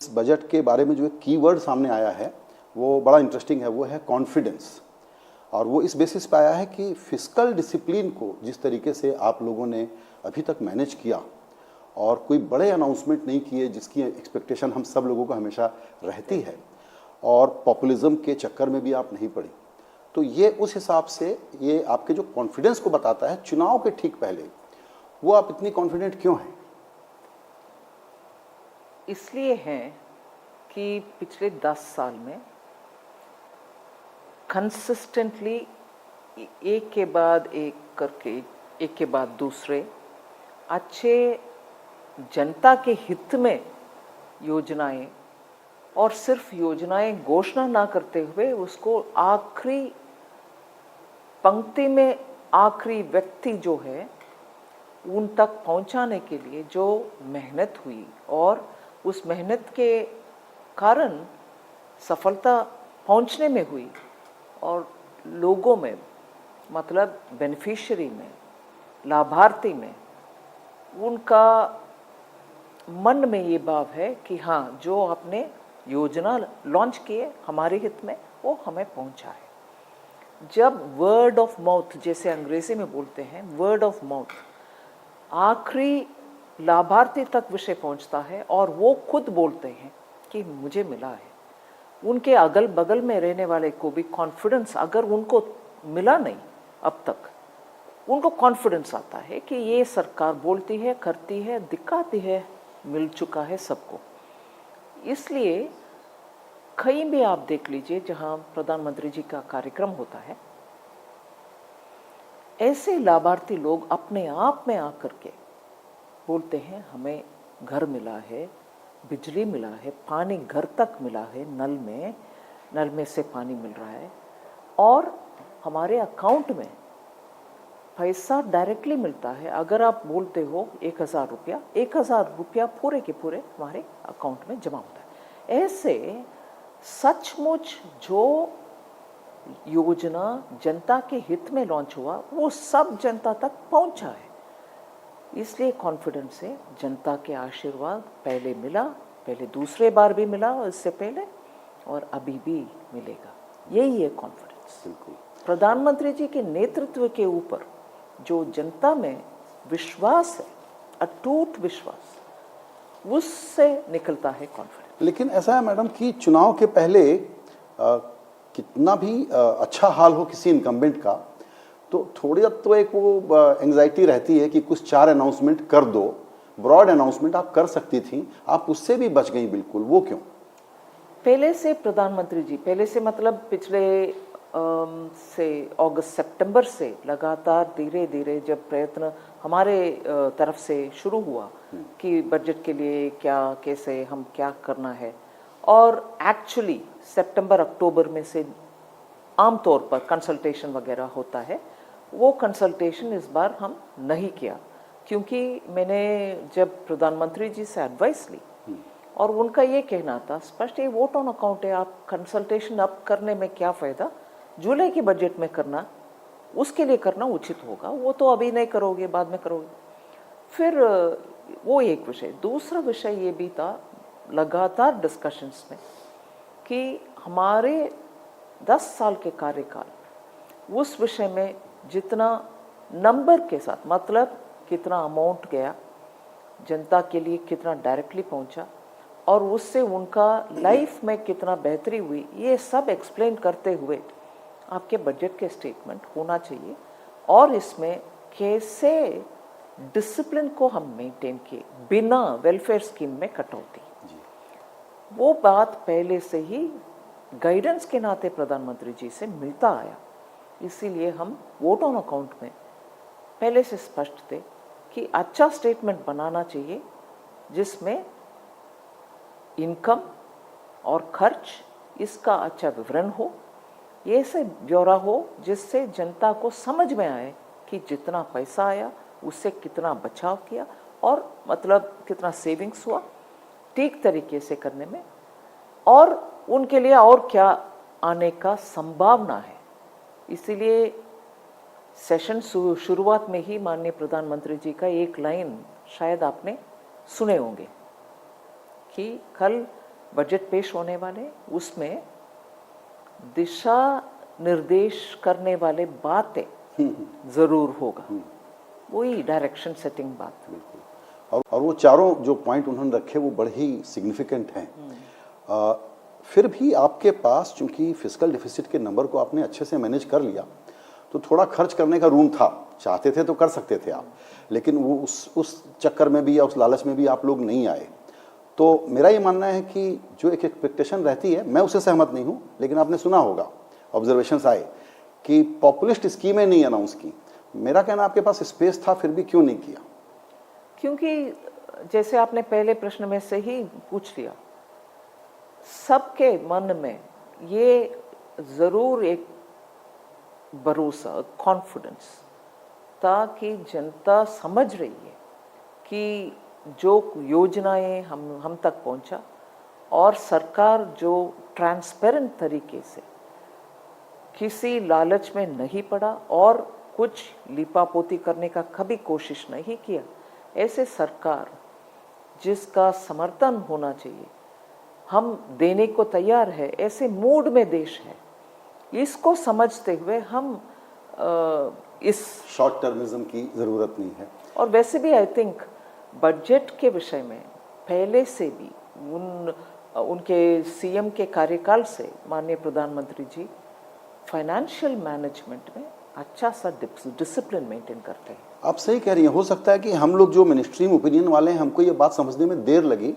इस बजट के बारे में जो एक कीवर्ड सामने आया है वो बड़ा इंटरेस्टिंग है, वो है कॉन्फिडेंस। और वो इस बेसिस पे आया है कि फिस्कल डिसिप्लिन को जिस तरीके से आप लोगों ने अभी तक मैनेज किया और कोई बड़े अनाउंसमेंट नहीं किए जिसकी एक्सपेक्टेशन हम सब लोगों को हमेशा रहती है, और पॉपुलिज्म के चक्कर में भी आप नहीं पड़ी, तो ये उस हिसाब से ये आपके जो कॉन्फिडेंस को बताता है चुनाव के ठीक पहले। वो आप इतनी कॉन्फिडेंट क्यों हैं? इसलिए हैं कि पिछले 10 साल में कंसिस्टेंटली एक के बाद एक करके, एक के बाद दूसरे अच्छे जनता के हित में योजनाएं, और सिर्फ योजनाएं घोषणा ना करते हुए उसको आखिरी पंक्ति में आखिरी व्यक्ति जो है उन तक पहुंचाने के लिए जो मेहनत हुई, और उस मेहनत के कारण सफलता पहुंचने में हुई, और लोगों में मतलब बेनिफिशियरी में, लाभार्थी में, उनका मन में ये भाव है कि हाँ, जो आपने योजना लॉन्च किए हमारे हित में वो हमें पहुंचा है। जब वर्ड ऑफ माउथ, जैसे अंग्रेजी में बोलते हैं, वर्ड ऑफ माउथ आखिरी लाभार्थी तक विषय पहुंचता है और वो खुद बोलते हैं कि मुझे मिला है, उनके अगल बगल में रहने वाले को भी कॉन्फिडेंस, अगर उनको मिला नहीं अब तक, उनको कॉन्फिडेंस आता है कि ये सरकार बोलती है, करती है, दिखाती है, मिल चुका है सबको। इसलिए कहीं भी आप देख लीजिए जहां प्रधानमंत्री जी का कार्यक्रम होता है, ऐसे लाभार्थी लोग अपने आप में आकर के बोलते हैं हमें घर मिला है, बिजली मिला है, पानी घर तक मिला है, नल में से पानी मिल रहा है, और हमारे अकाउंट में पैसा डायरेक्टली मिलता है। अगर आप बोलते हो 1000 रुपया, 1000 रुपया पूरे के पूरे हमारे अकाउंट में जमा होता है। ऐसे सचमुच जो योजना जनता के हित में लॉन्च हुआ वो सब जनता तक पहुंचा है। इसलिए कॉन्फिडेंस है, जनता के आशीर्वाद पहले मिला, पहले दूसरे बार भी मिला और इससे पहले, और अभी भी मिलेगा। यही है कॉन्फिडेंस। प्रधानमंत्री जी के नेतृत्व के ऊपर जो जनता में विश्वास है, अटूट विश्वास, उससे निकलता है कॉन्फिडेंस। लेकिन ऐसा है मैडम कि चुनाव के पहले कितना भी अच्छा हाल हो किसी इनकम्बेंट का, तो थोड़ी तो एक वो एंग्जाइटी रहती है कि कुछ 4 अनाउंसमेंट कर दो, ब्रॉड अनाउंसमेंट आप कर सकती थी, आप उससे भी बच गई बिल्कुल, वो क्यों? पहले से प्रधानमंत्री जी, पहले से मतलब पिछले से अगस्त सितंबर से लगातार धीरे धीरे जब प्रयत्न हमारे तरफ से शुरू हुआ कि बजट के लिए क्या, कैसे हम क्या करना है, और एक्चुअली सितंबर अक्टूबर में से आमतौर पर कंसल्टेशन वगैरह होता है, वो कंसल्टेशन इस बार हम नहीं किया, क्योंकि मैंने जब प्रधानमंत्री जी से एडवाइस ली और उनका ये कहना था स्पष्ट, ये वोट ऑन अकाउंट है, आप कंसल्टेशन अब करने में क्या फ़ायदा, जुलाई के बजट में करना, उसके लिए करना उचित होगा, वो तो अभी नहीं करोगे, बाद में करोगे। फिर वो एक विषय। दूसरा विषय ये भी था लगातार डिस्कशंस में कि हमारे 10 साल के कार्यकाल, उस विषय में जितना नंबर के साथ, मतलब कितना अमाउंट गया जनता के लिए, कितना डायरेक्टली पहुंचा, और उससे उनका लाइफ में कितना बेहतरी हुई, ये सब एक्सप्लेन करते हुए आपके बजट के स्टेटमेंट होना चाहिए। और इसमें कैसे डिसिप्लिन को हम मेंटेन किए बिना वेलफेयर स्कीम में कटौती, वो बात पहले से ही गाइडेंस के नाते प्रधानमंत्री जी से मिलता आया। इसीलिए हम वोट ऑन अकाउंट में पहले से स्पष्ट थे कि अच्छा स्टेटमेंट बनाना चाहिए जिसमें इनकम और खर्च, इसका अच्छा विवरण हो, ये से ब्यौरा हो जिससे जनता को समझ में आए कि जितना पैसा आया उससे कितना बचाव किया, और मतलब कितना सेविंग्स हुआ ठीक तरीके से करने में, और उनके लिए और क्या आने का संभावना है। इसीलिए सेशन शुरुआत में ही माननीय प्रधानमंत्री जी का एक लाइन शायद आपने सुने होंगे कि कल बजट पेश होने वाले उसमें दिशा निर्देश करने वाले बातें जरूर होगा, वही डायरेक्शन सेटिंग बात। और वो चारों जो पॉइंट उन्होंने रखे वो बड़े ही सिग्निफिकेंट हैं। फिर भी आपके पास चूंकि फिस्कल डिफिसिट के नंबर को आपने अच्छे से मैनेज कर लिया, तो थोड़ा खर्च करने का रूम था, चाहते थे तो कर सकते थे आप, लेकिन वो उस चक्कर में भी या उस लालच में भी आप लोग नहीं आए। तो मेरा ये मानना है कि जो एक एक्सपेक्टेशन रहती है, मैं उससे सहमत नहीं हूँ, लेकिन आपने सुना होगा ऑब्जर्वेशंस आए कि पॉपुलिस्ट स्कीमें नहीं अनाउंस की। मेरा कहना आपके पास स्पेस था, फिर भी क्यों नहीं किया? क्योंकि जैसे आपने पहले प्रश्न में से ही पूछ लिया, सबके मन में ये जरूर एक भरोसा, कॉन्फिडेंस था कि जनता समझ रही है कि जो योजनाएं हम तक पहुंचा और सरकार जो ट्रांसपेरेंट तरीके से किसी लालच में नहीं पड़ा और कुछ लिपापोती करने का कभी कोशिश नहीं किया, ऐसे सरकार जिसका समर्थन होना चाहिए हम देने को तैयार है, ऐसे मूड में देश है, इसको समझते हुए हम इस शॉर्ट टर्मिज्म की जरूरत नहीं है। और वैसे भी आई थिंक बजट के विषय में पहले से भी उनके सीएम के कार्यकाल से माननीय प्रधानमंत्री जी फाइनेंशियल मैनेजमेंट में अच्छा सा डिसिप्लिन मेंटेन करते हैं। आप सही कह रही हैं। हो सकता है कि हम लोग जो मिनिस्ट्रीम ओपिनियन वाले हैं, हमको ये बात समझने में देर लगी,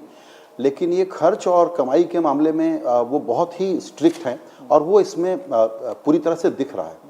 लेकिन ये खर्च और कमाई के मामले में वो बहुत ही स्ट्रिक्ट हैं और वो इसमें पूरी तरह से दिख रहा है।